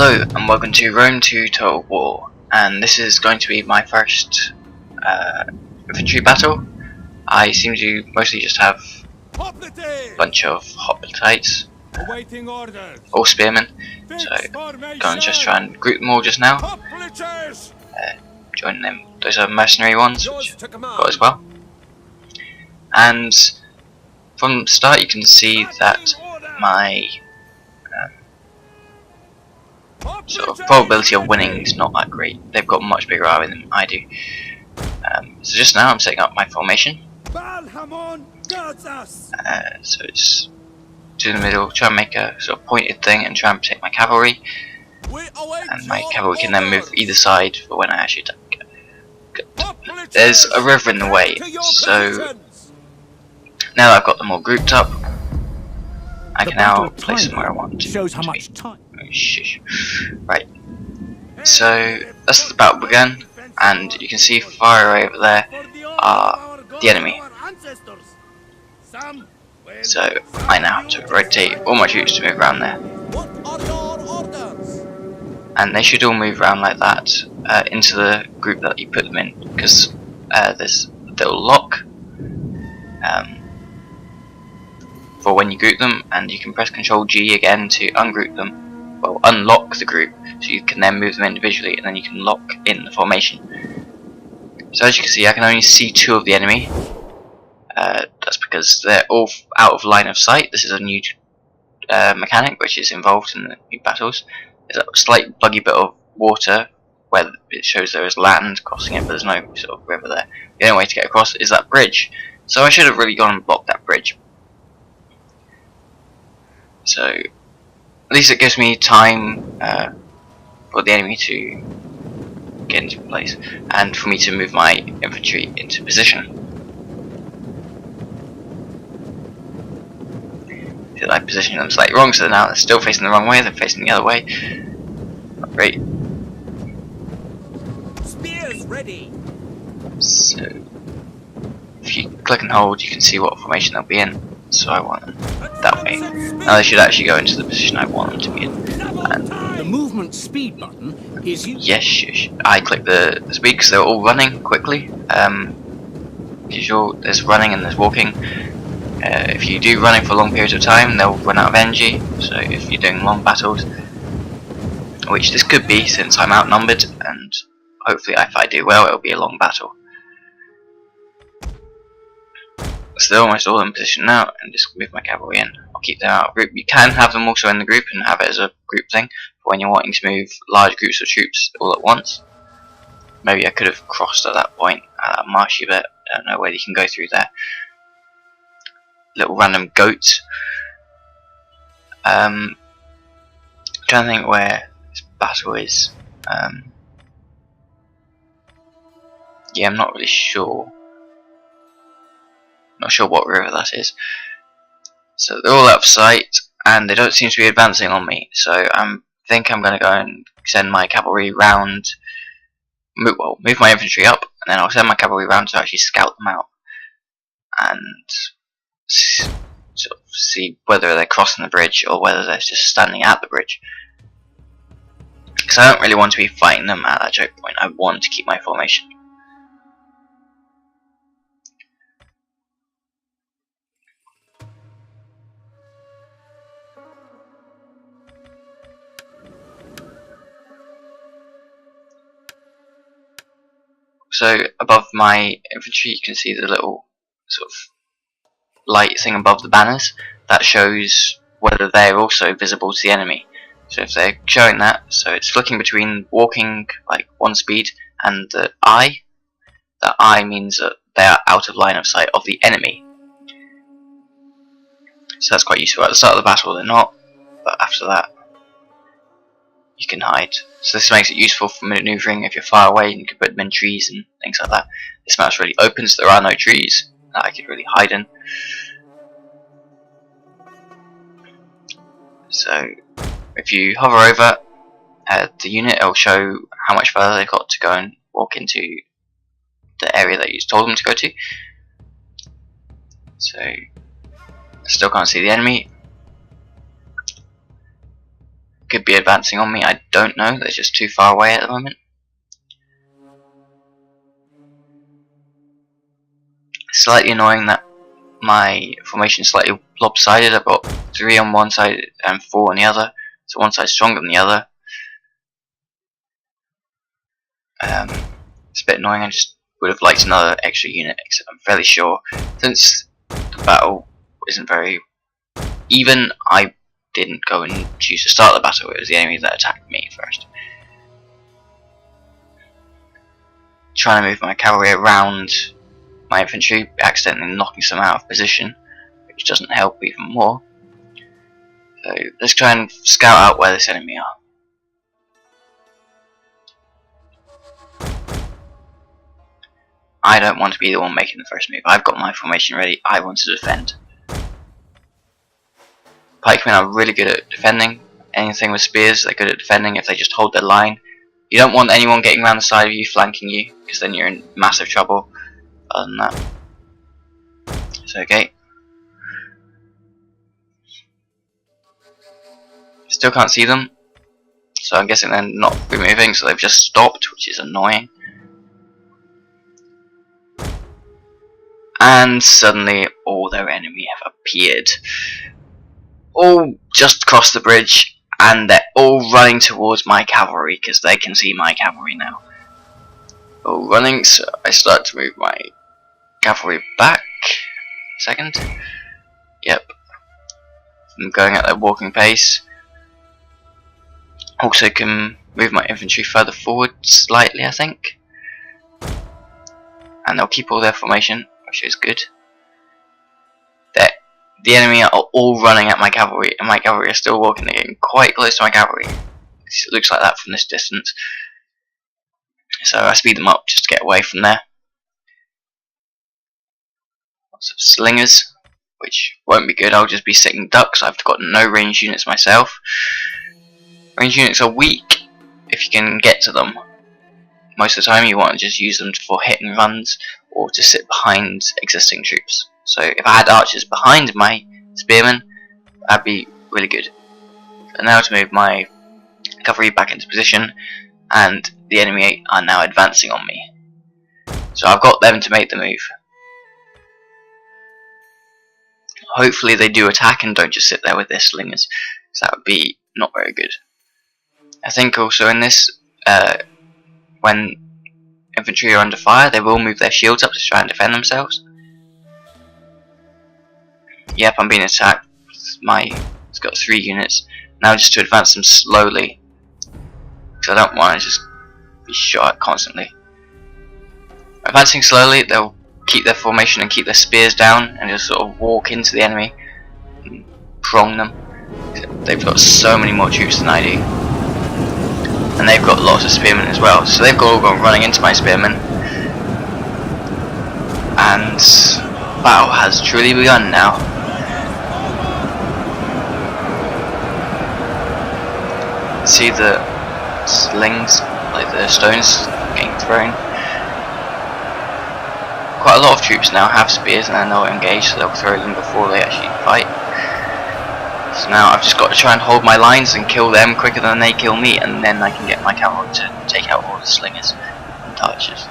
Hello and welcome to Rome 2 Total War, and this is going to be my first infantry battle. I seem to mostly just have a bunch of hoplites, all spearmen, so I'm going to just try and group them all just now, join them. Those are mercenary ones, which I've got as well. And from the start you can see that my sort of probability of winning is not that great. They've got much bigger army than I do. So just now I'm setting up my formation. So it's to the middle, try and make a sort of pointed thing and try and protect my cavalry. And my cavalry can then move either side for when I actually attack. There's a river in the way, so now that I've got them all grouped up, I can now place them where I want. Shows how much time. Oh, shush. Right. So that's the battle begun, and you can see far away over there are the enemy. So I now have to rotate all my troops to move around there, and they should all move around like that into the group that you put them in, because there's a little lock for when you group them, and you can press Ctrl G again to ungroup them. Well, unlock the group, so you can then move them individually, and then you can lock in the formation. So as you can see, I can only see two of the enemy. That's because they're all out of line of sight. This is a new mechanic which is involved in the new battles. There's a slight buggy bit of water where it shows there is land crossing it, but there's no sort of river there. The only way to get across is that bridge. So I should have really gone and blocked that bridge. So at least it gives me time for the enemy to get into place and for me to move my infantry into position. So I positioned them slightly wrong, so now they're still facing the wrong way, they're facing the other way. Not great. Spears ready. So if you click and hold, you can see what formation they'll be in. So I want them that way. Now they should actually go into the position I want them to be in. And the movement speed button is yes, I click the speed because they're all running quickly. Usual, there's running and there's walking. If you do running for long periods of time, they'll run out of energy. So if you're doing long battles, which this could be since I'm outnumbered, and hopefully if I do well, it'll be a long battle. So they're almost all in position now, and just move my cavalry in. I'll keep them out of group. You can have them also in the group and have it as a group thing for when you're wanting to move large groups of troops all at once. Maybe I could have crossed at that point, at that marshy bit. I don't know whether you can go through there. Little random goat. Trying to think where this battle is. Yeah, I'm not really sure. Not sure what river that is. So they're all out of sight, and they don't seem to be advancing on me. So I think I'm going to go and send my cavalry round. Move my infantry up, and then I'll send my cavalry round to actually scout them out and sort of see whether they're crossing the bridge or whether they're just standing at the bridge. Because I don't really want to be fighting them at that choke point. I want to keep my formation. So above my infantry you can see the little sort of light thing above the banners that shows whether they're also visible to the enemy. So if they're showing that, so it's flicking between walking like one speed and the I. That I means that they are out of line of sight of the enemy. So that's quite useful. At the start of the battle they're not, but after that you can hide. So this makes it useful for manoeuvring if you're far away and you can put them in trees and things like that. This map's really open, so there are no trees that I could really hide in. So if you hover over the unit, it'll show how much further they've got to go and walk into the area that you told them to go to. So I still can't see the enemy. could be advancing on me. I don't know. They're just too far away at the moment. Slightly annoying that my formation is slightly lopsided. I've got 3 on one side and 4 on the other. So one side's stronger than the other. It's a bit annoying. I just would have liked another extra unit, except I'm fairly sure since the battle isn't very even, I didn't go and choose to start the battle. It was the enemy that attacked me first. Trying to move my cavalry around my infantry, accidentally knocking some out of position, which doesn't help even more. So let's try and scout out where this enemy are. I don't want to be the one making the first move. I've got my formation ready. I want to defend. Pikemen are really good at defending. Anything with spears, they're good at defending if they just hold their line. You don't want anyone getting around the side of you, flanking you, because then you're in massive trouble. Other than that, it's okay. Still can't see them, so I'm guessing they're not removing, so they've just stopped, which is annoying. And suddenly all their enemy have appeared. All just across the bridge, and they're all running towards my cavalry because they can see my cavalry now. All running, so I start to move my cavalry back. Second. Yep. I'm going at their walking pace. Also can move my infantry further forward slightly, I think. And they'll keep all their formation, which is good. The enemy are all running at my cavalry, and my cavalry are still walking. They're getting quite close to my cavalry. It looks like that from this distance. So I speed them up just to get away from there. Lots of slingers, which won't be good. I'll just be sitting ducks. I've got no ranged units myself. Ranged units are weak if you can get to them. Most of the time you want to just use them for hit and runs or to sit behind existing troops. So if I had archers behind my spearmen, that'd be really good. So now to move my cavalry back into position, and the enemy are now advancing on me. So I've got them to make the move. Hopefully they do attack and don't just sit there with their slingers, because that would be not very good. I think also in this, when infantry are under fire, they will move their shields up to try and defend themselves. Yep, I'm being attacked. It's got 3 units. Now just to advance them slowly, because I don't want to just be shot at constantly. Advancing slowly, they'll keep their formation and keep their spears down and just sort of walk into the enemy and prong them. They've got so many more troops than I do. And they've got lots of spearmen as well, so they've all gone running into my spearmen. And battle has truly begun now. See the slings, like the stones getting thrown. Quite a lot of troops now have spears and they're not engaged, so they'll throw them before they actually fight. So now I've just got to try and hold my lines and kill them quicker than they kill me, and then I can get my cavalry to take out all the slingers and archers.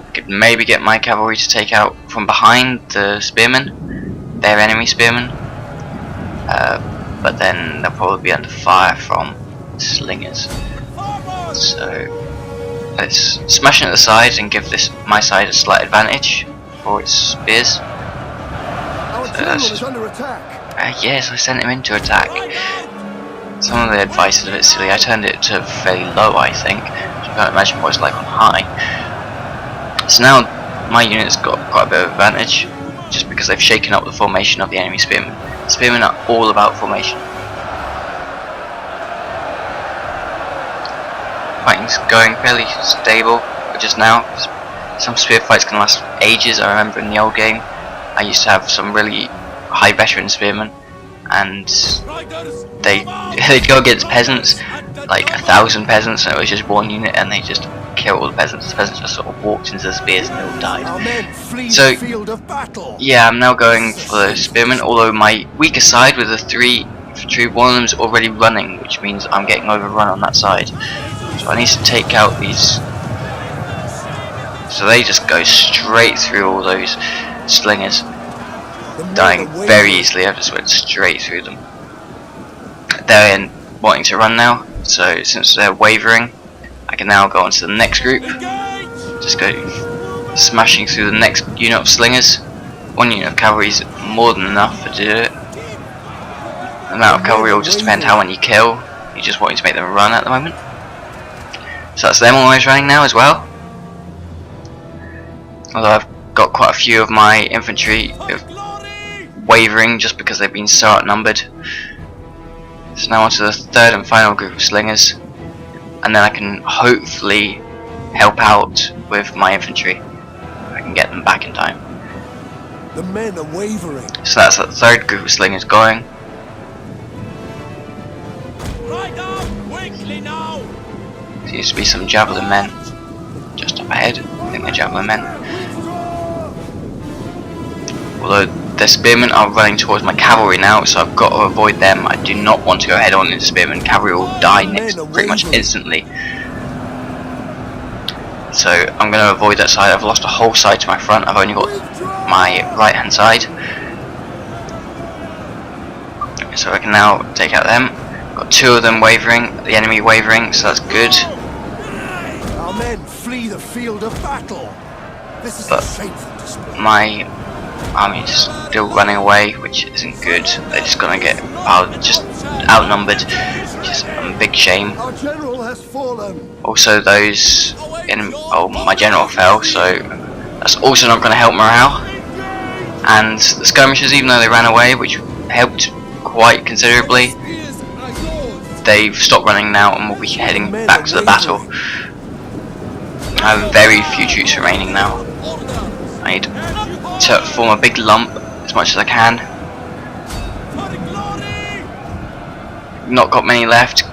I could maybe get my cavalry to take out from behind the spearmen, their enemy spearmen, but then they'll probably be under fire from slingers. So let's smash it at the sides and give my side a slight advantage for its spears. Yes, I sent him in to attack. Some of the advice is a bit silly. I turned it to fairly low, I think. So I can't imagine what it's like on high. So now my unit's got quite a bit of advantage, just because they've shaken up the formation of the enemy spearmen. Spearmen are all about formation. Fighting's going fairly stable just now. Some spear fights can last ages. I remember in the old game I used to have some really high veteran spearmen, and they'd go against peasants, like 1,000 peasants, and it was just one unit, and they just killed all the peasants. The peasants just sort of walked into the spears and they all died. So yeah, I'm now going for the spearmen, although my weaker side with the 3 infantry. One of them's already running, which means I'm getting overrun on that side. So I need to take out these. So they just go straight through all those slingers, dying very easily. I just went straight through them. They're wanting to run now, so since they're wavering, I can now go on to the next group. Just go smashing through the next unit of slingers. One unit of cavalry is more than enough to do it. The amount of cavalry will just depend how many you kill. You're just wanting to make them run at the moment. So that's them almost running now as well. Although I've got quite a few of my infantry wavering just because they've been so outnumbered. So now on to the third and final group of slingers, and then I can hopefully help out with my infantry. I can get them back in time. The men are wavering. So that's the third group of slingers going. Right up, quickly now. Seems to be some javelin men just up ahead. I think they're javelin men. Although the spearmen are running towards my cavalry now, so I've got to avoid them. I do not want to go head on into spearmen. Cavalry will die pretty much instantly. So I'm going to avoid that side. I've lost a whole side to my front. I've only got my right hand side. So I can now take out them. Got two of them wavering, the enemy wavering, so that's good. Our men flee the field of battle. This is a shameful display. My army is still running away, which isn't good. They're just gonna get just outnumbered, which is a big shame. Our general has fallen. Also, those my general fell, so that's also not gonna help morale. And the skirmishers, even though they ran away, which helped quite considerably, they've stopped running now and will be heading back to the battle. I have very few troops remaining now. I need to form a big lump as much as I can. Not got many left.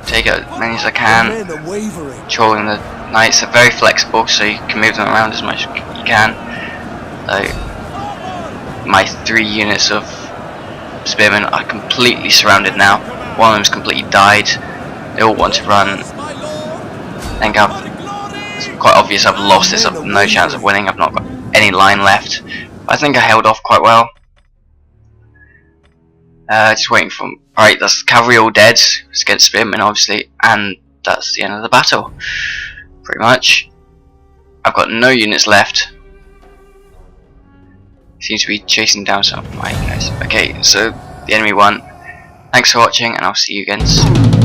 Take out as many as I can. Controlling the knights are very flexible, so you can move them around as much as you can. My 3 units of spearmen are completely surrounded now. One of them's completely died. They all want to run. I think it's quite obvious I've lost this. I've no chance of winning. I've not got any line left. I think I held off quite well. Just waiting for. Alright, that's cavalry all dead. It's against spearmen, obviously, and that's the end of the battle. Pretty much. I've got no units left. Seems to be chasing down some of my units. Okay, so the enemy won. Thanks for watching, and I'll see you again soon.